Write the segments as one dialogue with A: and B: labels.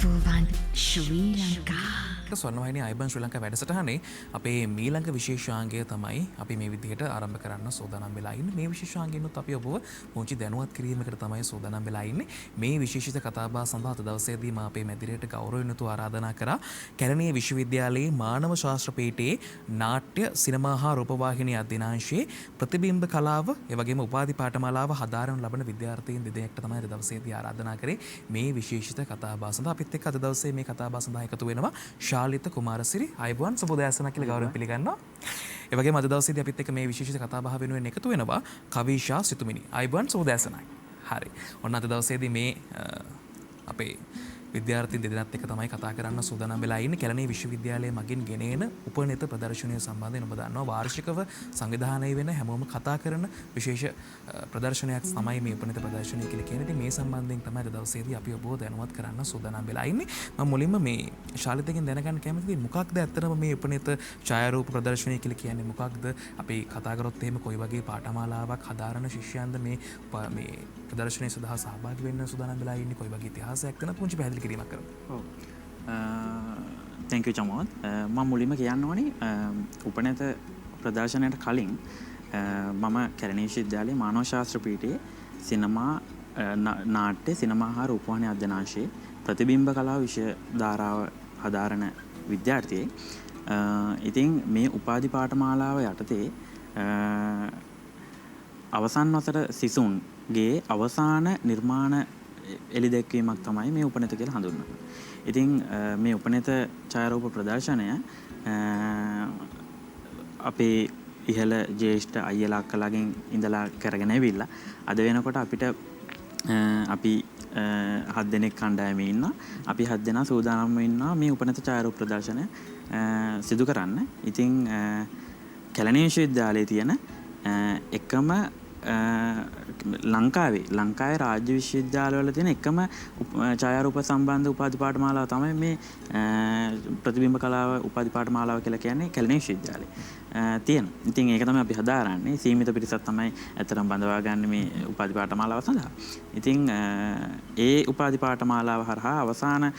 A: පුවන් ශ්‍රී ලංකා
B: ස්වර්ණවාහිනී අයිබන් ශ්‍රී ලංකා වැඩසටහනේ අපේ මීළඟ විශේෂාංගය තමයි අපි මේ විදිහට ආරම්භ කරන්න සූදානම් වෙලා ඉන්නේ. මේ විශේෂාංගයෙන්ුත් අපි ඔබව පුංචි දැනුවත් කිරීමකට තමයි සූදානම් වෙලා ඉන්නේ. මේ විශේෂිත කතාබහ සඳහා අද දවසේදී මා අපේ මැදිරියට ගෞරවයෙන් යුතුව ආරාධනා කරා කැලණිය විශ්වවිද්‍යාලයේ මානව ශාස්ත්‍ර පීඨයේ නාට්‍ය සිනමා හා රූපවාහිනී අධ්‍යනාංශයේ ප්‍රතිබිම්බ කලාව ඒ වගේම උපාධි පාඨමාලාව හදාරනු ලබන විද්‍යාර්ථීන් දෙදෙනෙක්ට තමයි අද දවසේදී ආරාධනා කරේ මේ විශේෂිත කතාබහ සඳහා. අපිත් එක්ක අද දවසේ මේ කතාබහ සඳහා එකතු වෙනවා ශාලිත කුමාරසිරි. අයබෝන් සුබෝදෑසනක් කියලා ගෞරවයෙන් පිළිගන්නවා. ඒ වගේම අද දවසේදී අපිත් එක්ක මේ විශේෂිත කතාබහ වෙනුවෙන් එකතු වෙනවා කවිෂා සිතුමිනි. අයබෝන් සුබෝදෑසනක්. හරි. ඔන්න අද දවසේදී මේ අපේ විද්‍යාර්ථීන් දෙදෙනාත් එක්ක තමයි කතා කරන්න සූදානම් වෙලා ඉන්නේ. කැලණිය විශ්වවිද්‍යාලයේ මගින් ගෙනෙන උපනේත ප්‍රදර්ශනය සම්බන්ධයෙන් ඔබ දන්නවා වාර්ෂිකව සංවිධානය වෙන හැමෝම කතා කරන විශේෂ ප්‍රදර්ශනයක් තමයි මේ උපනේත ප්‍රදර්ශනය කියලා කියන්නේ. ඉතින් මේ සම්බන්ධයෙන් තමයි අද දවසේදී අපි ඔබව දැනුවත් කරන්න සූදානම් වෙලා ඉන්නේ. මම මුලින්ම මේ ශාලිතගෙන් දැනගන්න කැමතියි මොකක්ද ඇත්තටම මේ උපනේත ඡායාරූප ප්‍රදර්ශනය කියලා කියන්නේ මොකක්ද? අපි කතා කරොත් එහෙම කොයි වගේ පාඨමාලාවක් හදාරන ශිෂ්‍යයන්ද මේ ප්‍රදර්ශනය සඳහා සහභාගී වෙන්න සූදානම් වෙලා ඉන්නේ? කොයි වගේ ඉතිහාසයක්ද නැත්නම් පුංචි පැහැදිලි කිරීමක් කරමු.
C: Thank you Chamoth. මම මුලින්ම කියන්න ඕනේ උපනේත ප්‍රදර්ශනයට කලින් මම කැලණිය විශ්වවිද්‍යාලයේ මානව ශාස්ත්‍ර පීඨයේ සිනමා නාට්‍ය සිනමා හා රූපවාහිනී අධ්‍යනාංශයේ ප්‍රතිබිම්බ කලාව විෂය ධාරාව හදාරන විද්‍යාර්ථියෙක්. ඉතින් මේ උපාධි පාඨමාලාව යටතේ අවසන් වසර සිසුන්ගේ අවසාන නිර්මාණ එළි දැක්වීමක් තමයි මේ උපනේත කියලා හඳුන්වන්නේ. ඉතින් මේ උපනේත ඡායාරූප ප්‍රදර්ශනය අපේ ඉහළ ජ්‍යෙෂ්ඨ අයියලා අක්කලාගෙන් ඉඳලා කරගෙන ඇවිල්ලා අද වෙනකොට අපිට අපි 7 දෙනෙක් කණ්ඩායමේ ඉන්නවා. අපි 7 දෙනා සූදානම්ව ඉන්නවා මේ උපනේත ඡායාරූප ප්‍රදර්ශනය සිදු කරන්න. ඉතින් කැලණිය විශ්වවිද්‍යාලයේ තියෙන එකම ලංකාවේ රාජ්‍ය විශ්වවිද්‍යාලවල තියෙන එකම ඡායාරූප සම්බන්ධ උපාධි පාඨමාලාව තමයි මේ ප්‍රතිබිම්බ කලාව උපාධි පාඨමාලාව කියලා කියන්නේ කැලණිය විශ්වවිද්‍යාලේ තියෙන. ඉතින් ඒක තමයි අපි හදාරන්නේ. සීමිත පිරිසක් තමයි ඇත්තටම බඳවා ගන්න මේ උපාධි පාඨමාලාව සඳහා. ඉතින් ඒ උපාධි පාඨමාලාව හරහා අවසාන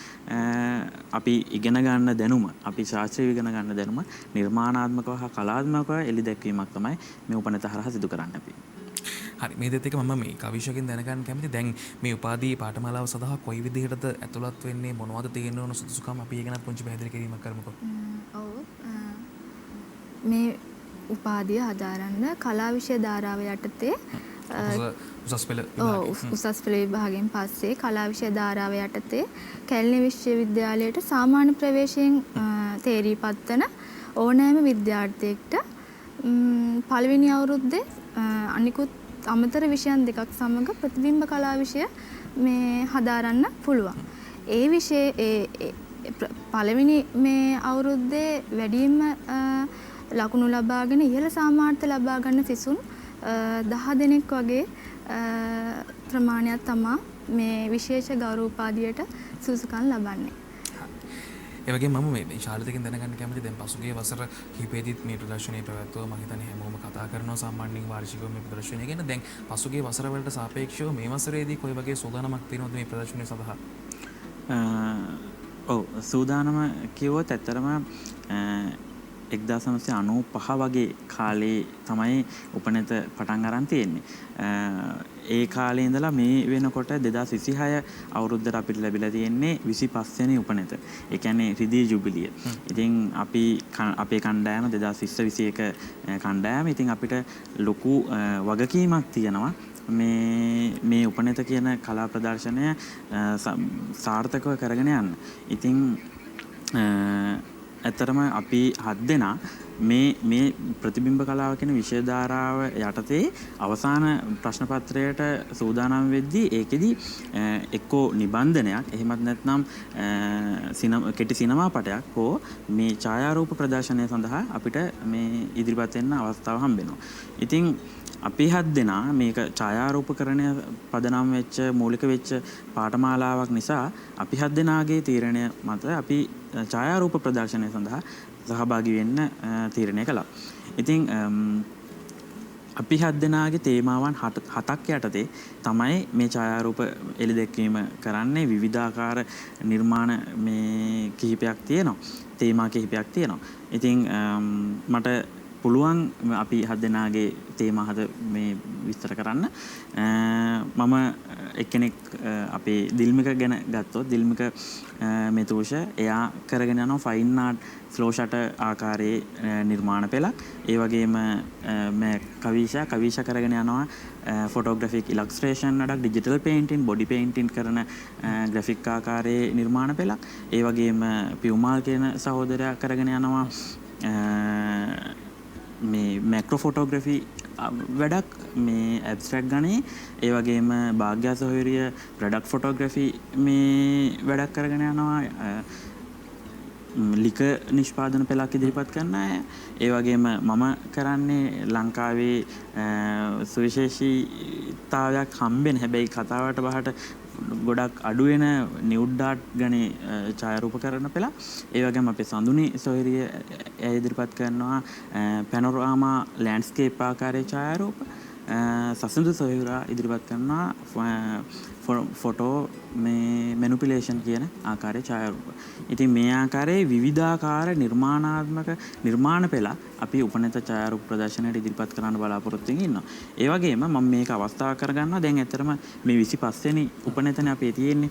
C: අපි ඉගෙන ගන්න දැනුම, අපි ශාස්ත්‍රීය ඉගෙන ගන්න දැනුම නිර්මාණාත්මකව හා කලාත්මකව එළි දැක්වීමක් තමයි මේ උපනේත හරහා සිදු කරන්න අපි.
B: හරි, මේ දෙත් එක මම මේ කවිෂගෙන් දැනගන්න කැමති. දැන් මේ උපාධි පාඨමාලාව සඳහා කොයි විදිහටද ඇතුළත් වෙන්නේ, මොනවද තියෙන්න ඕන සුදුසුකම්, අපි ඒ ගැන පුංචි පැහැදිලි කිරීමක් කරමුකෝ.
D: ඔව්. මේ උපාධිය හදාරන්න කලා විෂය ධාරාව යටතේ උසස් පෙළ විභාගයෙන් පස්සේ කලා විෂය ධාරාව යටතේ කැලණිය විශ්වවිද්‍යාලයට සාමාන්‍ය ප්‍රවේශයෙන් තේරී පත්වන ඕනෑම විද්‍යාර්ථියෙක්ට පළවෙනි අවුරුද්දේ අනිකුත් අමතර විෂයන් දෙකක් සමග ප්‍රතිබිම්බ කලා විෂය මේ හදාරන්න පුළුවන්. ඒ විෂය පළවෙනි මේ අවුරුද්දේ වැඩිම ලකුණු ලබාගෙන ඉහළ සාමාර්ථ ලබා ගන්න සිසුන් 10 දෙනෙක් වගේ ප්‍රමාණයක් තමයි මේ විශේෂ ගෞරව උපාධියට සුසුකම් ලබන්නේ.
B: ඒ වගේම මම මේ ශාලිතකින් දැනගන්න කැමතියි දැන් පසුගිය වසර කිහිපෙදිත් මේ ප්‍රදර්ශනය පැවැත්වුවා. මම හිතන්නේ හැමෝම කතා කරනවා සාමාන්‍යයෙන් වාර්ෂිකව මේ ප්‍රදර්ශනය ගැන. දැන් පසුගිය වසර වලට සාපේක්ෂව මේ වසරේදී කොයි වගේ සූදානමක් තියෙනවද මේ ප්‍රදර්ශනය සඳහා?
C: ඔව්, සූදානම කිව්වොත් ඇත්තටම 1995 වගේ කාලේ තමයි උපනේත පටන් අරන් තියෙන්නේ. ඒ කාලේ ඉඳලා මේ වෙනකොට 2026 අවුරුද්දට අපිට ලැබිලා තියෙන්නේ 25 වෙනි උපනේත. ඒ කියන්නේ රිදී ජුබිලිය. ඉතින් අපි අපේ කණ්ඩායම 2021 කණ්ඩායම. ඉතින් අපිට ලොකු වගකීමක් තියෙනවා මේ උපනේත කියන කලා ප්‍රදර්ශනය සාර්ථකව කරගෙන යන්න. ඉතින් ඇත්තටම අපි 7 දෙනා මේ ප්‍රතිබිම්බ කලාව කියන විෂය ධාරාව යටතේ අවසාන ප්‍රශ්න පත්‍රයට සූදානම් වෙද්දී ඒකෙදි එක්කෝ නිබන්ධනයක් එහෙමත් නැත්නම් කෙටි සිනමා පටයක් හෝ මේ ඡායාරූප ප්‍රදර්ශනය සඳහා අපිට මේ ඉදිරිපත් වෙන්න අවස්ථාව හම්බ වෙනවා. ඉතින් අපි 7 දෙනා මේක ඡායාරූපකරණය පදනම් වෙච්ච මූලික වෙච්ච පාඨමාලාවක් නිසා අපි 7 දෙනාගේ තීරණය මත අපි ඡායාරූප ප්‍රදර්ශනය සඳහා සහභාගී වෙන්න තීරණය කළා. ඉතින් අපි 7 දෙනාගේ තේමාවන් 7ක් යටතේ තමයි මේ ඡායාරූප එළි දැක්වීම කරන්නේ. විවිධාකාර නිර්මාණ මේ කිහිපයක් තියෙනවා. තේමා කිහිපයක් තියෙනවා. ඉතින් මට පුළුවන් අපි 7 දෙනාගේ තේමා 7 මේ විස්තර කරන්න. මම එක්කෙනෙක් අපේ දිල්මික ගැන ගත්තොත් දිල්මික මෙතෝෂ එයා කරගෙන යනවා ෆයින් ආර්ට් ෆ්ලෝ ෂටර් ආකාරයේ නිර්මාණ පෙළක්. ඒ වගේම මේ කවිෂා කරගෙන යනවා ෆොටෝග්‍රැෆික් ඉලස්ට්‍රේෂන් වැඩක්, ඩිජිටල් පේන්ටින්, බොඩි පේන්ටින් කරන ග්‍රැෆික් ආකාරයේ නිර්මාණ පෙළක්. ඒ වගේම පියුමාල් කියන සහෝදරයා කරගෙන යනවා මේ මැක්‍රෝ ෆොටෝග්‍රැෆි වැඩක් මේ ඇබ්ස්ට්‍රැක්ට් ගණේ. ඒ වගේම භාග්‍යා සොහොයුරිය ප්‍රොඩක්ට් ෆොටෝග්‍රැෆි මේ වැඩක් කරගෙන යනවා. ලික නිෂ්පාදන පෙළක් ඉදිරිපත් කරන අය. ඒ වගේම මම කරන්නේ ලංකාවේ සුවිශේෂීතාවයක් හම්බෙන හැබැයි කතාවට බහට ගොඩක් අඩු වෙන නිවුඩ් ආර්ට් ගණේ ඡායාරූප කරන පෙළක්. ඒ වගේම අපේ සඳුනි සොහොයුරිය ඉදිරිපත් කරනවා පැනෝරාමා ලෑන්ඩ්ස්කේප් ආකාරයේ ඡායාරූප. සසඳු සොහොයුරා ඉදිරිපත් කරනවා ෆොටෝ මේ මැනිපියුලේෂන් කියන ආකාරයේ ඡායාරූප. ඉතින් මේ ආකාරයේ විවිධාකාර නිර්මාණාත්මක නිර්මාණ පෙළ අපි උපනත ඡායාරූප ප්‍රදර්ශනයට ඉදිරිපත් කරන්න බලාපොරොත්තු වෙමින් ඉන්නවා. ඒ වගේම මම මේක අවස්ථාවක් කරගන්නවා. දැන් ඇත්තටම මේ 25 වෙනි උපනතනේ අපේ තියෙන්නේ.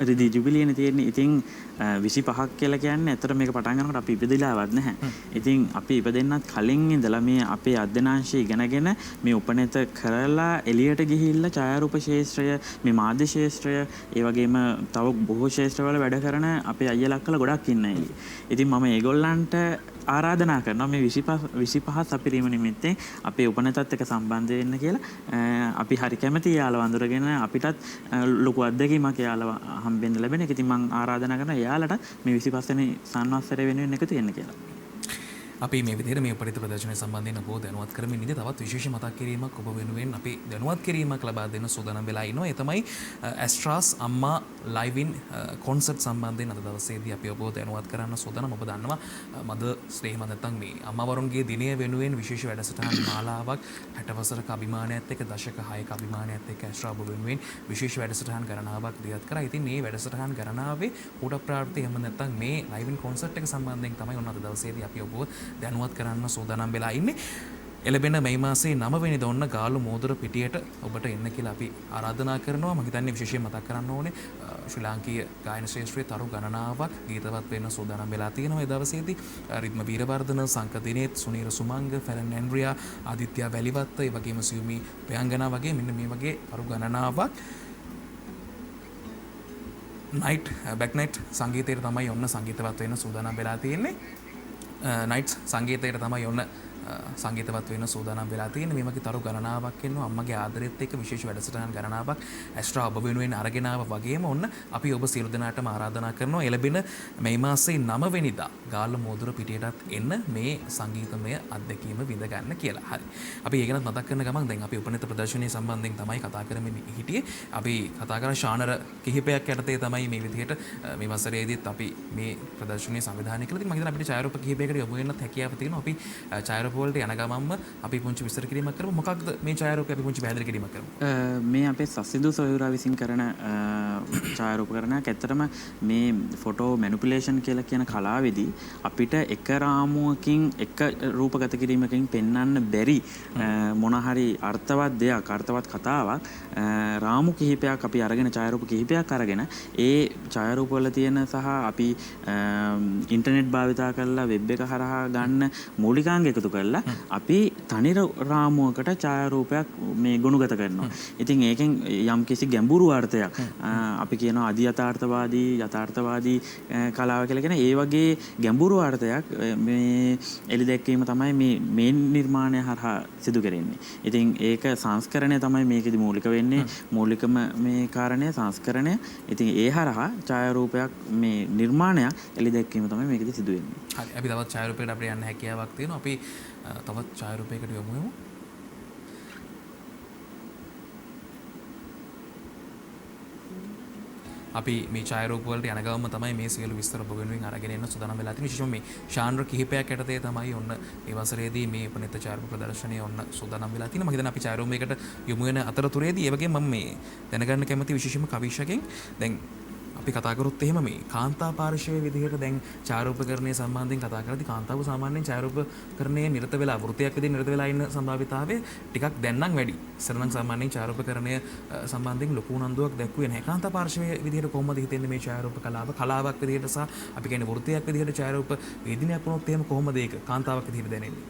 C: රිදී ජුබිලියනේ තියෙන්නේ. ඉතින් 25ක් කියලා කියන්නේ ඇත්තට මේක පටන් ගන්නකොට අපි ඉපදිලාවත් නැහැ. ඉතින් අපි ඉපදෙන්නත් කලින් ඉඳලා මේ අපේ අධ්‍යනාංශය ඉගෙනගෙන මේ උපනත කරලා එළියට ගිහිල්ලා ඡායාරූප ශාස්ත්‍රය, මේ මාධ්‍ය ශාස්ත්‍රය, ඒ වගේම තව බොහෝ ශාස්ත්‍රවල වැඩ කරන අපේ අයියලා අක්කලා ගොඩක් ඉන්නවා එළියේ. ඉතින් මම ඒගොල්ලන්ට ආරාධනා කරනවා මේ 25 සපිරීම නිමිත්තෙන් අපේ උපනතත් එක්ක සම්බන්ධ වෙන්න කියලා. අපි හරි කැමතියි යාළුවා අඳුරගෙන අපිටත් ලොකු අත්දැකීමක් යාළුවා හම්බෙන්න ලැබෙන එක. ඉතින් මම ආරාධනා කරනවා යාළුවාට මේ 25 වෙනි සංවත්සරය වෙනුවෙන් එකතු වෙන්න කියලා.
B: අපි මේ විදිහට මේ උපරිත ප්‍රදර්ශනය සම්බන්ධයෙන් ඔබව දැනුවත් කරමින් ඉඳි තවත් විශේෂ මතක් කිරීමක් ඔබ වෙනුවෙන් අපි දැනුවත් කිරීමක් ලබා දෙන්න සූදානම් වෙලා ඉනවා. ඒ තමයි ඇස්ට්‍රාස් අම්මා ලයිව් ඉන් කොන්සර්ට් සම්බන්ධයෙන් අද දවසේදී අපි ඔබව දැනුවත් කරන්න සූදානම්. ඔබ දන්නවා මදර්ස් ඩේ නැත්නම් මේ අම්මවරුන්ගේ දිනය වෙනුවෙන් විශේෂ වැඩසටහන් මාලාවක් 60 වසරක අභිමානයත් එක්ක දශක 6ක අභිමානයත් එක්ක ඇස්ට්‍රා ඔබ වෙනුවෙන් විශේෂ වැඩසටහන් ගණනාවක් දියත් කරා. ඉතින් මේ වැඩසටහන් ගණනාවේ ඌට ප්‍රාර්ථී එහෙම නැත්නම් මේ ලයිව් ඉන් කොන්සර්ට් එක සම්බන්ධයෙන් තමයි ඔන්න අද දවසේදී අපි ඔබව දැනුවත් කරන්න සූදානම් වෙලා ඉන්නේ. එළබෙන මේ මාසේ 9 වෙනිදා ඔන්න ගාලු මෝදර පිටියට ඔබට එන්න කියලා අපි ආරාධනා කරනවා. මම හිතන්නේ විශේෂයෙන් මතක් කරන්න ඕනේ ශ්‍රී ලාංකීය ගායන ශ්‍රේෂ්ඨයේ තරු ගණනාවක් ගීතවත් වෙන්න සූදානම් වෙලා තියෙනවා. ඒ දවසේදී රිද්ම වීරවර්ධන, සංක දිනේත්, සුනීර සුමංග, ෆැරන් ඇන්ඩ්‍රියා, ආදිත්‍ය වැලිවත්ත, ඒ වගේම සියුමි ප්‍රයංගනා වගේ මෙන්න මේ වගේ තරු ගණනාවක් නයිට් බැක් නයිට් සංගීතයට තමයි ඔන්න සංගීතවත් වෙන්න සූදානම් වෙලා තියෙන්නේ. නයිට්ස් සංගීතයට තමයි ඔන්න සංගීතවත් වෙන්න සූදානම් වෙලා තියෙන්නේ. මේ වගේ තරු ගණනාවක් එනවා. අම්මගේ ආදරෙත් එක්ක විශේෂ වැඩසටහන් ගණනාවක් ඇස්ට්‍රා ඔබ වෙනුවෙන් අරගෙන ආව වගේම ඔන්න අපි ඔබ සියලු දෙනාටම ආරාධනා කරනවා එළබෙන මේ මාසේ 9 වෙනිදා ගාල්ල මෝදුර පිටියටත් එන්න මේ සංගීතමය අත්දැකීම විඳ ගන්න කියලා. හරි. අපි ඒක ගැන මතක් කරන ගමන් දැන් අපි උපනත ප්‍රදර්ශනයේ සම්බන්ධයෙන් තමයි කතා කරමින් හිටියේ. අපි කතා කරන ශානර කිහිපයක් යටතේ තමයි මේ විදිහට මේ වසරේදීත් අපි මේ ප්‍රදර්ශනය සංවිධානය කළා. ඉතින් මම හිතනවා අපිට ඡායාරූප කිහිපයකට යොමු වෙන්නත් හැකියාව තියෙනවා. අපි ඡායාරූප වලට යන ගමන්ම අපි පුංචි විස්තර කිරීමක් කරමු. මොකක්ද මේ ඡායාරූපය අපි පුංචි පැහැදිලි කිරීමක් කරමු.
C: මේ අපේ සසිදු සොයුරා විසින් කරන ඡායාරූපකරණයක්. ඇත්තටම මේ ෆොටෝ මැනිපියුලේෂන් කියලා කියන කලාවේදී අපිට එක රාමුවකින් එක රූපගත කිරීමකින් පෙන්වන්න බැරි මොන හරි අර්ථවත් දෙයක්, අර්ථවත් කතාවක් රාමු කිහිපයක් අපි අරගෙන ඡායාරූප කිහිපයක් අරගෙන ඒ ඡායාරූප වල තියෙන සහ අපි ඉන්ටර්නෙට් භාවිතා කරලා වෙබ් එක හරහා ගන්න මූලිකාංග එකතු කරලා අපි තනි රාමුවකට ඡායාරූපයක් මේ ගුණගත කරනවා. ඉතින් ඒකෙන් යම් කිසි ගැඹුරු අර්ථයක් අපි කියනවා අධි යථාර්ථවාදී කලාව කියලා කියන ඒ වගේ ගැඹුරු අර්ථයක් මේ එලි දැක්වීම තමයි මේ නිර්මාණය හරහා සිදු කරන්නේ. ඉතින් ඒක සංස්කරණය තමයි මේකෙදි මූලික වෙන්නේ. මූලිකම මේ කාරණය සංස්කරණය. ඉතින් ඒ හරහා ඡායාරූපයක් මේ නිර්මාණයක් එලි දැක්වීම තමයි මේකෙදි සිදු වෙන්නේ.
B: හරි. අපි තවත් ඡායාරූපයකට අපිට යන්න හැකියාවක් තියෙනවා. අපි තවත් ඡායාරූපයකට යමු. අපි මේ ඡායාරූප වලට යන ගමන්ම තමයි මේ සියලු විස්තර ඔබ වෙනුවෙන් අරගෙන එන්න සූදානම් වෙලා තියෙන්නේ. විශේෂයෙන්ම මේ ශාන්ද්‍ර කිහිපයක් යටතේ තමයි ඔන්න මේ වසරේදී මේ උපනිත ඡායාරූප ප්‍රදර්ශනය ඔන්න සූදානම් වෙලා තියෙනවා. මම හිතන්නේ අපි ඡායාරූපයකට යොමු වෙන අතරතුරේදී ඒ වගේම මම මේ දැනගන්න කැමති විශේෂයෙන්ම කවිශකෙන් දැන් අපි කතා කරොත් එහෙම මේ කාන්තා පාර්ශවයේ විදිහට දැන් ඡායාරූපකරණය සම්බන්ධයෙන් කතා කරද්දී කාන්තාව සාමාන්‍යයෙන් ඡායාරූපකරණයේ නිරත වෙලා වෘත්තියක් විදිහට නිරත වෙලා ඉන්න සම්භාවිතාවය ටිකක් දැන් නම් වැඩි. ඉස්සර නම් සාමාන්‍යයෙන් ඡායාරූපකරණය සම්බන්ධයෙන් ලොකු උනන්දුවක් දැක්ුවේ නැහැ. කාන්තා පාර්ශවයේ විදිහට කොහොමද හිතෙන්නේ මේ ඡායාරූප කලාවක් විදිහට සහ අපි කියන්නේ වෘත්තියක් විදිහට ඡායාරූප වේදිනියක් වුණොත් එහෙම කොහොමද ඒක කාන්තාවක් විදිහට දැනෙන්නේ?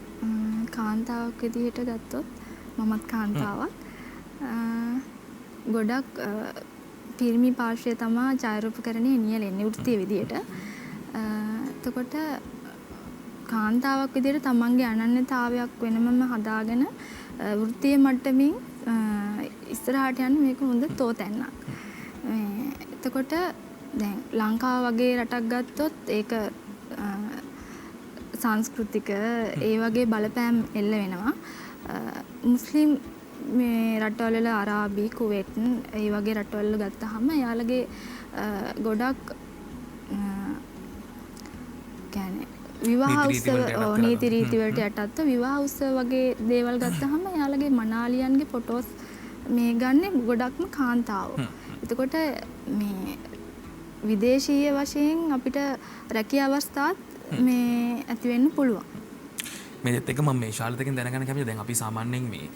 D: කාන්තාවක් විදිහට ගත්තොත් මමත් කාන්තාවක්. ගොඩක් පිරිමි පාර්ශ්වය තමා ඡායාරූපකරණයේ නියැලෙන්නේ වෘත්තීය විදියට. එතකොට කාන්තාවක් විදියට තමන්ගේ අනන්‍යතාවයක් වෙනමම හදාගෙන වෘත්තීය මට්ටමින් ඉස්සරහට යන්න මේක හොඳ තෝතැන්නක්. එතකොට දැන් ලංකාව වගේ රටක් ගත්තොත් ඒක සංස්කෘතික ඒ වගේ බලපෑම් එල්ල වෙනවා. මුස්ලිම් මේ රටවල අරාබි කුවේට් ඒ වගේ රටවල ගත්තාම එයාලගේ ගොඩක් කියන්නේ විවාහ උත්සව නීති රීති වලට යටත්ව විවාහ උත්සව වගේ දේවල් ගත්තාම එයාලගේ මනාලියන්ගේ ෆොටෝස් මේ ගන්නේ ගොඩක්ම කාන්තාව. එතකොට මේ විදේශීය වශයෙන් අපිට රැකියා අවස්ථාත් මේ ඇති වෙන්න පුළුවන්.
B: මේත් එක මම මේ ශාලිතකින් දැනගන්න කැමතියි. දැන් අපි සාමාන්‍යයෙන් මේ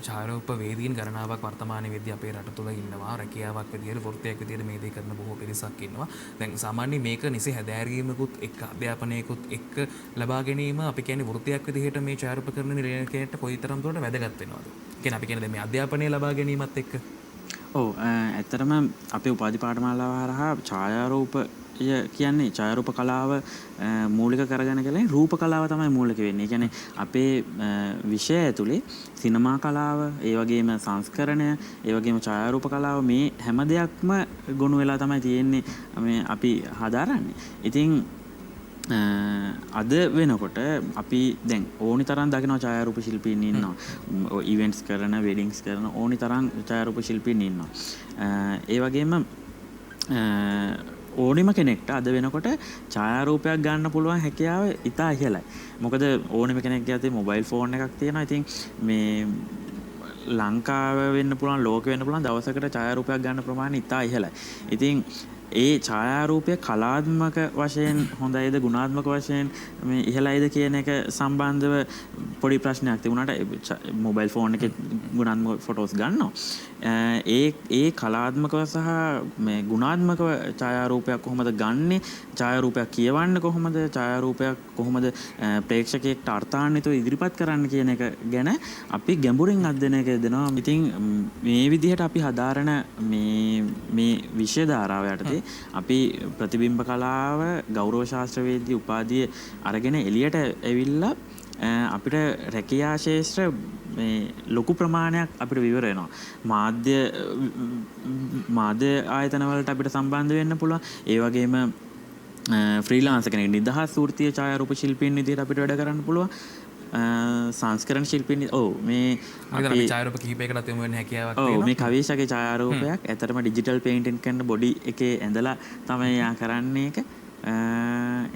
B: ඡායාරූප වේදීන් ගණනාවක් වර්තමානයේ වෙද්දී අපේ රට තුළ ඉන්නවා. රැකියාවක් විදියට වෘත්තියක් විදියට මේ දේ කරන බොහෝ පිරිසක් ඉන්නවා. දැන් සාමාන්‍යයෙන් මේක නිසි හැදෑරීමකුත් එක්ක අධ්‍යාපනයකුත් එක්ක ලබා ගැනීම අපි කියන්නේ වෘත්තියක් විදියට මේ ඡායාරූප කරන නිලයකට කොයිතරම් දුරට වැදගත් වෙනවද? කියන්නේ අපි කියන්නේ දැන් මේ අධ්‍යාපනය ලබා ගැනීමත් එක්ක.
C: ඔව් ඇත්තටම අපේ උපාධි පාඨමාලාව හරහා ඡායාරූපය කියන්නේ ඡායාරූප කලාව මූලික කරගෙන ගලේ රූප කලාව තමයි මූලික වෙන්නේ. ඒ කියන්නේ අපේ විෂය ඇතුලේ සිනමා කලාව, ඒ වගේම සංස්කරණය, ඒ වගේම ඡායාරූප කලාව මේ හැම දෙයක්ම ගොනු වෙලා තමයි තියෙන්නේ මේ අපි හදාරන්නේ. ඉතින් අද වෙනකොට අපි දැන් ඕනි තරම් දකිනවා ඡායාරූප ශිල්පීන් ඉන්නවා. ඉවෙන්ට්ස් කරන, වෙඩින්ග්ස් කරන ඕනි තරම් ඡායාරූප ශිල්පීන් ඉන්නවා. ඒ වගේම ඕනිම කෙනෙක්ට අද වෙනකොට ඡායාරූපයක් ගන්න පුළුවන් හැකියාව ඉතා ඉහළයි. මොකද ඕනිම කෙනෙක්ගේ අතේ මොබයිල් ෆෝන් එකක් තියෙනවා. ඉතින් මේ ලංකාව වෙන්න පුළුවන්, ලෝකෙ වෙන්න පුළුවන් දවසකට ඡායාරූපයක් ගන්න ප්‍රමාණය ඉතා ඉහළයි. ඉතින් ඒ ඡායාරූපය කලාත්මක වශයෙන් හොඳයිද ගුණාත්මක වශයෙන් මේ ඉහළයිද කියන එක සම්බන්ධව පොඩි ප්‍රශ්නයක් තිබුණාට මොබයිල් ෆෝන් එකේ ගුණාත්මක ෆොටෝස් ගන්නවා. ඒ කලාත්මකව සහ මේ ගුණාත්මකව ඡායාරූපයක් කොහොමද ගන්නෙ, ඡායාරූපයක් කියවන්නේ කොහොමද, ඡායාරූපයක් කොහොමද ප්‍රේක්ෂකයෙක්ට අර්ථාන්විතව ඉදිරිපත් කරන්න කියන එක ගැන අපි ගැඹුරින් අධ්‍යයනයක යෙදෙනවා. ඉතින් මේ විදිහට අපි හදාරන මේ විෂය ධාරාව යටතේ අපි ප්‍රතිබිම්බ කලාව ගෞරව ශාස්ත්‍රවේදී උපාධිය අරගෙන එළියට ඇවිල්ලා අපිට රැකියා ශාස්ත්‍ර මේ ලොකු ප්‍රමාණයක් අපිට විවර වෙනවා. මාධ්‍ය ආයතන වලට අපිට සම්බන්ධ වෙන්න පුළුවන්. ඒ වගේම ෆ්‍රීලාන්සර් කෙනෙක් නිදහස් වෘත්තීය ඡායාරූප ශිල්පීන් විදිහට අපිට වැඩ කරන්න පුළුවන්. සංස්කරණ ශිල්පීන් මේ
B: අපි ඡායාරූප කිහිපයකටත් යොමු වෙන්න හැකියාවක් තියෙනවා.
C: ඔව් මේ කවිශගේ ඡායාරූපයක් ඇත්තටම ඩිජිටල් පේන්ටින් කරන බොඩි එකේ ඇඳලා තමයි යා කරන්නේ ඒක.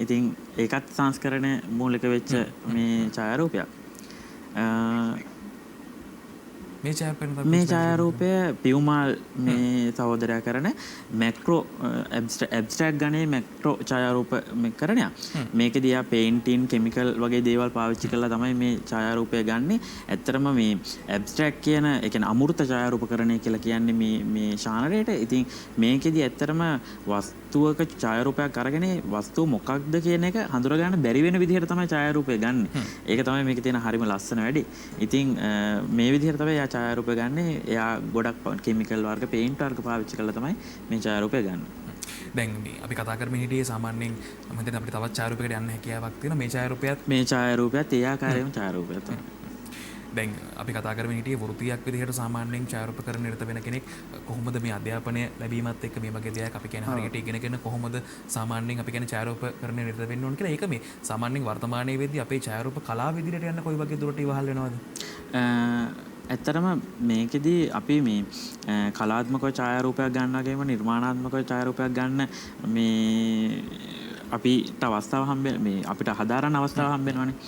C: ඉතින් ඒකත් සංස්කරණ මූලික වෙච්ච මේ ඡායාරූපයක්. මේ ඡායාරූපය පියුමාල් මේ සහෝදරයා කරන මැක්‍රෝ ඇබ්ස්ට්‍රැක්ට් ගණේ මැක්‍රෝ ඡායාරූප කරණයක්. මේකදී ආ පේන්ටින් කෙමිකල් වගේ දේවල් පාවිච්චි කරලා තමයි මේ ඡායාරූපය ගන්නෙ. ඇත්තටම මේ ඇබ්ස්ට්‍රැක්ට් කියන ඒ කියන්නේ අමූර්ත ඡායාරූපකරණය කියලා කියන්නේ මේ ශානරයට. ඉතින් මේකෙදී ඇත්තටම වස්තුවක ඡායාරූපයක් අරගෙන වස්තුව මොකක්ද කියන එක හඳුනා ගන්න බැරි වෙන විදිහට තමයි ඡායාරූපය ගන්නෙ. ඒක තමයි මේකේ තියෙන හරිම ලස්සන වැඩි. ඉතින් මේ විදිහට තමයි ඡායාරූපය ගන්න. එයා ගොඩක් කෙමිකල් වර්ග පේන්ට් වර්ග පාවිච්චි කරලා තමයි මේ ඡායාරූපය ගන්න.
B: දැන් මේ අපි කතා කරමින් හිටියේ සාමාන්‍යයෙන් මම හිතන්නේ අපිට තවත් ඡායාරූපයකට යන්න හැකියාවක් තියෙනවා. මේ ඡායාරූපයත් ඒ ආකාරයෙන්ම ඡායාරූපයක් තමයි. දැන් අපි කතා කරමින් හිටියේ වෘත්තියක් විදිහට සාමාන්‍යයෙන් ඡායාරූපකරණ නිරත වෙන කෙනෙක් කොහොමද මේ අධ්‍යාපනය ලැබීමත් එක්ක මේ වගේ දෙයක් අපි කියන්නේ හරියට ඉගෙනගෙන කොහොමද සාමාන්‍යයෙන් අපි කියන්නේ ඡායාරූපකරණ නිරත වෙන්න ඕන කියලා. ඒක මේ සාමාන්‍යයෙන් වර්තමානයේ වෙද්දී අපේ ඡායාරූප කලාව විදිහට යන්න කොයි වගේ දුරට ඉවහල් වෙනවද?
C: ඇත්තරම මේකෙදී අපි මේ කලාත්මකව ඡායාරූපයක් ගන්න වගේම නිර්මාණාත්මකව ඡායාරූපයක් ගන්න මේ අපිට අවස්ථාව මේ අපිට හදාරන්න අවස්ථාව හම්බෙනවනේ.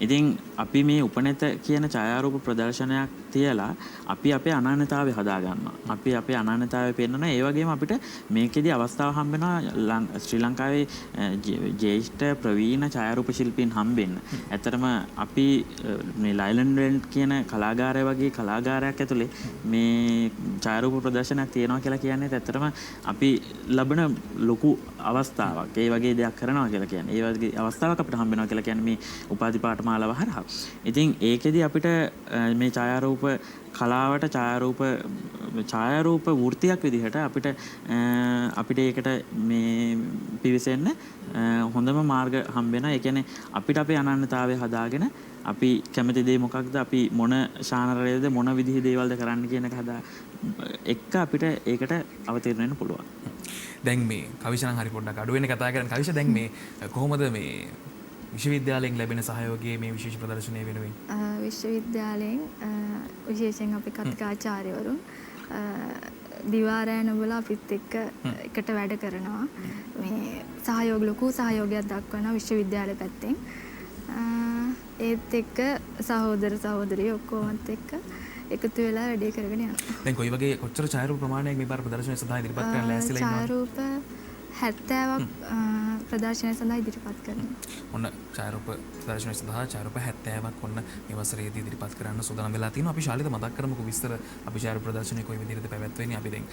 C: ඉතින් අපි මේ උපනෙත කියන ඡායාරූප ප්‍රදර්ශනයක් තියලා අපි අපේ අනන්‍යතාවය හදා ගන්නවා. අපි අපේ අනන්‍යතාවය පෙන්වනවා. ඒ වගේම අපිට මේකෙදී අවස්ථාව හම්බෙනවා ශ්‍රී ලංකාවේ ජ්‍යෙෂ්ඨ ප්‍රවීණ ඡායාරූප ශිල්පීන් හම්බෙන්න. ඇත්තටම අපි මේ ලයිලන්ඩ් වෙල්ට් කියන කලාගාරය වගේ කලාගාරයක් ඇතුලේ මේ ඡායාරූප ප්‍රදර්ශනයක් තියෙනවා කියලා කියන්නේ ඇත්තටම අපි ලබන ලොකු අවස්ථාවක්. ඒ වගේ දෙයක් කරනවා කියලා කියන්නේ. ඒ වගේ අවස්ථාවක් අපිට හම්බෙනවා කියලා කියන්නේ මේ උපාධි පාඨමාලාව හරහා. ඉතින් ඒකෙදි අපිට මේ ඡායාරූප කලාවට ඡායාරූප වෘත්තියක් විදිහට අපිට ඒකට මේ පිවිසෙන්න හොඳම මාර්ග හම්බ වෙනවා. ඒ කියන්නේ අපිට අපේ අනන්‍යතාවය හදාගෙන අපි කැමති දේ මොකක්ද, අපි මොන ශානරයේද, මොන විදිහේ දේවල්ද කරන්න කියන එක එක්ක අපිට ඒකට අවතීර්ණ වෙන්න පුළුවන්.
B: දැන් මේ කවිෂ නම් හරි පොඩ්ඩක් අඩු වෙන කතා කරන කවිෂ දැන් මේ කොහොමද මේ විශ්වවිද්‍යාලයෙන් ලැබෙන සහයෝගයේ මේ විශේෂ ප්‍රදර්ශනය වෙනුවෙන්?
D: විශ්වවිද්‍යාලයෙන් විශේෂයෙන් අපි කතිකාචාර්යවරුන් දිවාරය නොබල අපිත් එකට වැඩ කරනවා. මේ සහයෝග ලොකු සහයෝගයක් දක්වනවා විශ්වවිද්‍යාලය පැත්තෙන්. ඒත් එක්ක සහෝදර සහෝදරියෝ ඔක්කොමත් එක්ක එකතු වෙලා වැඩේ කරගෙන යනවා.
B: දැන් කොයි වගේ කොච්චර ඡායාරූප ප්‍රමාණයක් මේ පාර ප්‍රදර්ශනය සඳහා ඉදිරිපත් කරන්න ලෑස්තිලා ඉන්නවා?
D: ඡායාරූප 70ක් ප්‍රදර්ශනය සඳහා ඉදිරිපත් කරනවා.
B: ඔන්න ඡායාරූප ප්‍රදර්ශනය සඳහා ඡායාරූප 70ක් ඔන්න මේ වසරේදී ඉදිරිපත් කරන්න සූදානම් වෙලා තිනවා. අපි ශාලිත මතක් කරමුකෝ විස්තර අපි ඡායාරූප ප්‍රදර්ශනය කොයි විදිහටද පැවැත්වෙන්නේ. අපි දැන්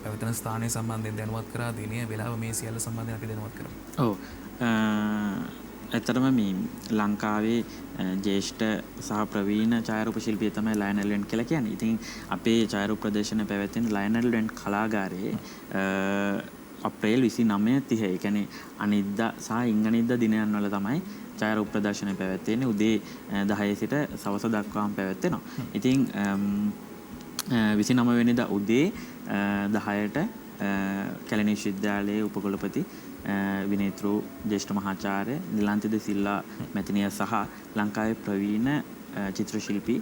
B: පැවැත්වෙන ස්ථානය සම්බන්ධයෙන් දැනුවත් කරා, දිනය, වේලාව මේ සියල්ල සම්බන්ධයෙන් අපි දැනුවත් කරමු.
C: ඔව්. ඇත්තටම මේ ලංකාවේ ජ්‍යෙෂ්ඨ සහ ප්‍රවීණ ඡායාරූප ශිල්පිය තමයි ලයනල් වෙන්ට් කියලා කියන්නේ. ඉතින් අපේ ඡායාරූප ප්‍රදර්ශනය පැවැත්වෙන ලයනල් වෙන්ට් කලාගාරයේ අප්‍රේල් 29 30 ඒ කියන්නේ අනිද්දා සහ ඉංගනිද්දා දිනයන් වල තමයි ඡායාරූප ප්‍රදර්ශනය පැවැත්වෙන්නේ. උදේ 10 සිට සවස දක්වාම පැවැත්වෙනවා. ඉතින් 29 වෙනිදා උදේ 10ට කැලණි විශ්වවිද්‍යාලයේ උපකුලපති විනේත්‍රු ජ්‍යෙෂ්ඨ මහාචාර්ය නිලන්තිද සිල්ලා මැතිනිය සහ ලංකාවේ ප්‍රවීණ චිත්‍ර ශිල්පී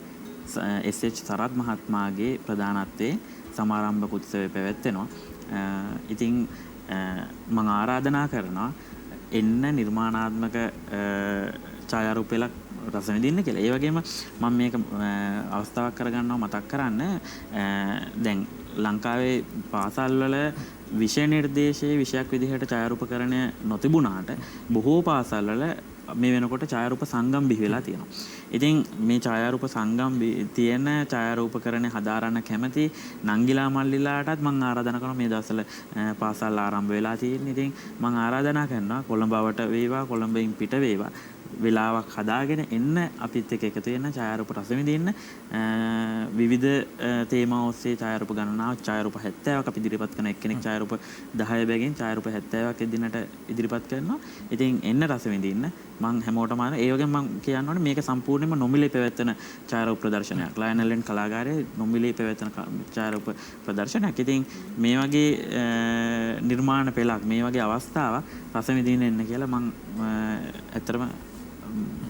C: එස්.එච්. සරත් මහත්මයාගේ ප්‍රධානත්වයෙන් සමාරම්භක උත්සවය පැවැත්වෙනවා. ඉතින් මම ආරාධනා කරනවා එන්න නිර්මාණාත්මක ඡායාරූපයක් රස විඳින්න කියලා. ඒ වගේම මම මේක අවස්ථාවක් කරගන්නවා මතක් කරන්න. දැන් ලංකාවේ පාසල් වල විෂය නිර්දේශයේ විෂයක් විදිහට ඡායාරූපකරණය නොතිබුණාට බොහෝ පාසල් වල මේ වෙනකොට ඡායාරූප සංගම් බිහි වෙලා තියෙනවා. ඉතින් මේ ඡායාරූප සංගම් තියෙන ඡායාරූපකරණය හදාරන්න කැමති නංගිලා මල්ලිලාටත් මම ආරාධනා කරනවා. මේ දවස්වල පාසල් ආරම්භ වෙලා තියෙන. ඉතින් මම ආරාධනා කරනවා කොළඹවට වේවා, කොළඹින් පිට වේවා, වෙලාවක් හදාගෙන එන්න අපිත් එක්ක එකතු වෙන්න ඡායාරූප රස විඳින්න. විවිධ තේමා ඔස්සේ ඡායාරූප ගණනාවක් ඡායාරූප 70ක් අපි ඉදිරිපත් කරන එක්කෙනෙක් ඡායාරූප 10 බැගින් ඡායාරූප 70ක් එදිනට ඉදිරිපත් කරනවා. ඉතින් එන්න රස විඳින්න. මම හැමෝටම ඒ වගේම මම කියන්න ඕනේ මේක සම්පූර්ණයෙන්ම නොමිලේ පැවැත්වෙන ඡායාරූප ප්‍රදර්ශනයක්. ලයනල් වෙන්ට් කලාගාරයේ නොමිලේ පැවැත්වෙන ඡායාරූප ප්‍රදර්ශනයක්. ඉතින් මේ වගේ නිර්මාණ පෙළක්, මේ වගේ අවස්ථාවක් රස විඳින්න එන්න කියලා මම ඇත්තටම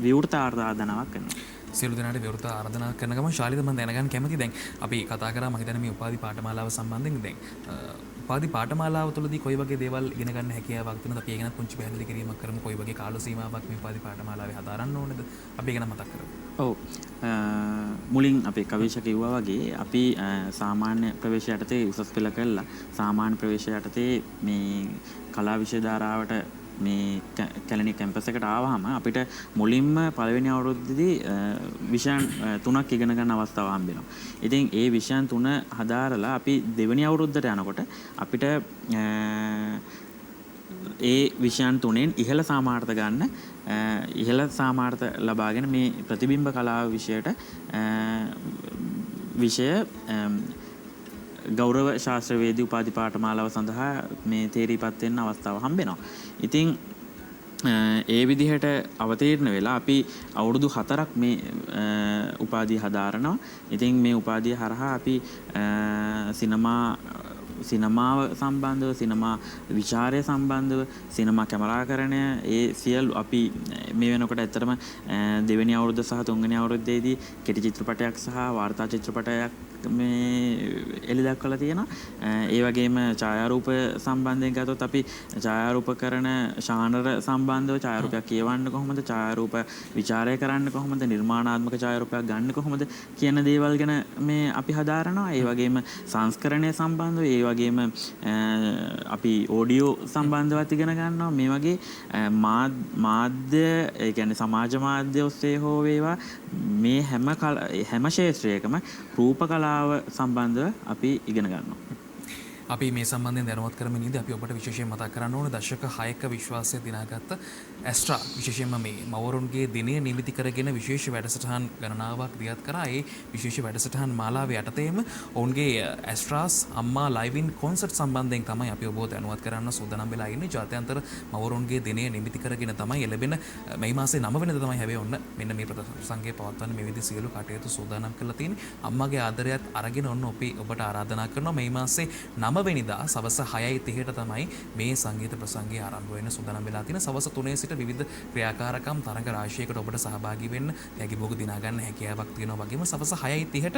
C: විවෘත ආරාධනාවක් කරනවා.
B: සියලු දෙනාට විවෘත ආරාධනා කරන ගමන් ශාලිත මම දැනගන්න කැමතියි. දැන් අපි කතා කරා මම හිතන්නේ මේ උපාධි පාඨමාලාව සම්බන්ධයෙන්. දැන් උපාධි පාඨමාලාව තුළදී කොයි වගේ දේවල් ඉගෙන ගන්න හැකියාවක් තියෙනවද? අපි ඒ ගැන පුංචි පැහැදිලි කිරීමක් කරමු. කොයි වගේ කාල සීමාවක් මේ උපාධි පාඨමාලාවේ හදාරන්න ඕනේද? අපි ඒ ගැන මතක් කරමු.
C: ඔව්. මුලින් අපේ කවිෂ කිව්වා වගේ අපි සාමාන්‍ය ප්‍රවේශ යටතේ උසස් පෙළ කළා. සාමාන්‍ය ප්‍රවේශ යටතේ මේ කලා විෂය ධාරාවට මේ කැලණි කැම්පස් එකට ආවහම අපිට මුලින්ම පළවෙනි අවුරුද්දේදී විෂයන් 3ක් ඉගෙන ගන්න අවස්ථාව හම්බ වෙනවා. ඉතින් ඒ විෂයන් 3 හදාරලා අපි දෙවෙනි අවුරුද්දට යනකොට අපිට ඒ විෂයන් 3න් ඉහළ සාමාර්ථ ගන්න ඉහළ සාමාර්ථ ලබාගෙන මේ ප්‍රතිබිම්බ කලාව විෂයට විෂය ගෞරව ශාස්ත්‍රවේදී උපාධි පාඨමාලාව සඳහා මේ තේරීපත් වෙන්න අවස්ථාව හම්බ වෙනවා. ඉතින් ඒ විදිහට අවතීර්ණ වෙලා අපි අවුරුදු 4ක් මේ උපාධිය හදාරනවා. ඉතින් මේ උපාධිය හරහා අපි සිනමා සිනමාව සම්බන්ධව සිනමා විචාරය සම්බන්ධව සිනමා කැමරාකරණය ඒ සියලු අපි මේ වෙනකොට ඇත්තටම දෙවෙනි අවුරුද්ද සහ තුන්වෙනි අවුරුද්දේදී කෙටි චිත්‍රපටයක් සහ වාර්තා චිත්‍රපටයක් මේ එළි දක්වලා තියෙනවා. ඒ වගේම ඡායාරූප සම්බන්ධයෙන් ගත්තොත් අපි ඡායාරූපකරණ ශානර සම්බන්ධව ඡායාරූපයක් කියවන්න කොහොමද, ඡායාරූප විචාරය කරන්න කොහොමද, නිර්මාණාත්මක ඡායාරූපයක් ගන්න කොහොමද කියන දේවල් ගැන මේ අපි හදාරනවා. ඒ වගේම සංස්කරණය සම්බන්ධව, ඒ වගේම අපි ඔඩියෝ සම්බන්ධවත් ඉගෙන ගන්නවා. මේ වගේ මාධ්‍ය ඒ කියන්නේ සමාජ මාධ්‍ය ඔස්සේ හෝ වේවා මේ හැම ක්ෂේත්‍රයකම රූප කලාව සම්බන්ධව අපි ඉගෙන ගන්නවා.
B: අපි මේ සම්බන්ධයෙන් දැනුවත් කරමින් ඉඳි අපි ඔබට විශේෂයෙන් මතක් කරන්න ඕන දශක 6ක විශ්වාසය දිනාගත්ත ඇස්ට්‍රා විශේෂයෙන්ම මේ මවරුන්ගේ දිනය නිමිති කරගෙන විශේෂ වැඩසටහන් ගණනාවක් දියත් කරා. ඒ විශේෂ වැඩසටහන් මාලාවේ යටතේම ඔවුන්ගේ ඇස්ට්‍රාස් අම්මා ලයිව් ඉන් කොන්සර්ට් සම්බන්ධයෙන් තමයි අපි ඔබව දැනුවත් කරන්න සූදානම් වෙලා ඉන්නේ. ජාත්‍යන්තර මවරුන්ගේ දිනය නිමිති කරගෙන තමයි ලැබෙන මේ මාසේ 9 වෙනිදා තමයි හැබැයි ඔන්න මෙන්න මේ ප්‍රසංගය පවත්වන්න මේ විදිහ සියලු කටයුතු සූදානම් කරලා තියෙන්නේ. අම්මගේ ආදරයත් අරගෙන ඔන්න අපි ඔබට ආරාධනා කරනවා මේ මාසේ 9 වෙනිදා සවස් 6:30ට තමයි මේ සංගීත ප්‍රසංගය ආරම්භ වෙන්න සූදානම් වෙලා තියෙන. සවස් 3 සිට විවිධ ක්‍රියාකාරකම් තරඟ රාශියකට ඔබට සහභාගී වෙන්න යකි භෝග දිනා ගන්න හැකියාවක් තියෙනවා. වගේම සවස් 6:30ට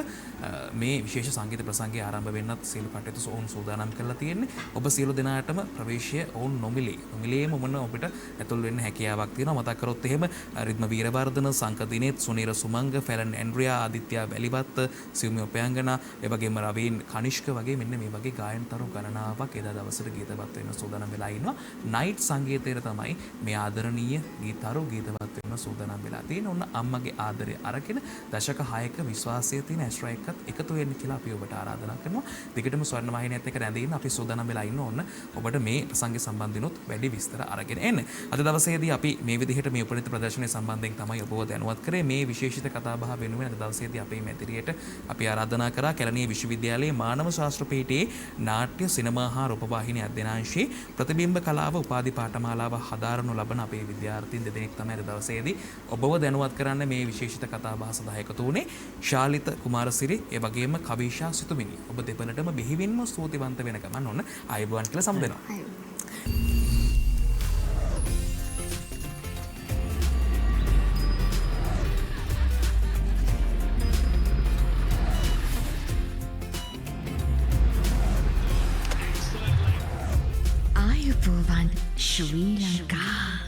B: මේ විශේෂ සංගීත ප්‍රසංගය ආරම්භ වෙන්නත් සියලු කටයුතු ඔවුන් සූදානම් කරලා තියෙන්නේ. ඔබ සියලු දෙනාටම ප්‍රවේශය ඔවුන් නොමිලේම මොන ඔබට ඇතුල් වෙන්න හැකියාවක් තියෙනවා. මතක් කරොත් එහෙම රිද්ම වීරවර්ධන, සංක දිනේත්, සුනීර සුමංග, ෆැලන් ඇන්ඩ්‍රියා, ආදිත්‍යා වැලිවත්ත, සියුමි ඔපයංගනා, ඒ වගේම රවීන් කනිෂ්ක වගේ මෙන්න මේ වගේ ගායන තරු ගණනාවක් එදා දවසට ගීතවත් වෙන්න සූදානම් වෙලා ඉන්නවා. නයිට් සංගීතයේ තමයි මේ ආදරණීය ගීතරු ගීතවත් වෙන්න සූදානම් වෙලා තියෙන. ඔන්න අම්මගේ ආදරය අරගෙන දශක 6ක විශ්වාසය තියෙන ඇස්ට්‍රා එක්කත් එකතු වෙන්න කියලා අපි ඔබට ආරාධනා කරනවා. දිගටම ස්වර්ණ වාහිනියත් එක්ක රැඳී ඉන්න අපි සූදානම් වෙලා ඉන්න ඕන ඔබට මේ ප්‍රසංගය සම්බන්ධිනුත් වැඩි විස්තර අරගෙන එන්න. අද දවසේදී අපි මේ විදිහට මේ උපරිත ප්‍රදර්ශනය සම්බන්ධයෙන් තමයි ඔබව දැනුවත් කරේ. මේ විශේෂිත කතාබහ වෙනුවෙන් අද දවසේදී අපේ මැදිරියට අපි ආරාධනා කරා කැලණිය විශ්වවිද්‍යාලයේ මානව ශාස්ත්‍ර පීඨයේ නාට්‍ය සිනමා හා රූපවාහිනී අධ්‍යනාංශයේ ප්‍රතිබිම්බ කලාව උපාධි පාඨමාලාව හදාරනු ලබන අපේ විද්‍යාර්ථීන් දෙදෙනෙක් තමයි අද දවසේදී ඔබව දැනුවත් කරන්න මේ විශේෂිත කතාබහ සඳහා එකතු වුණේ. ශාලිත කුමාරසිරි ඒ වගේම කවිෂා සිතුමිනි. ඔබ දෙපළටම බෙහෙවින්ම ස්තුතිවන්ත වෙන ගමන් ඔන්න ආයුබෝවන් කියලා සම්බෙනවා.
A: ආයුබෝවන් ශ්‍රී ලංකා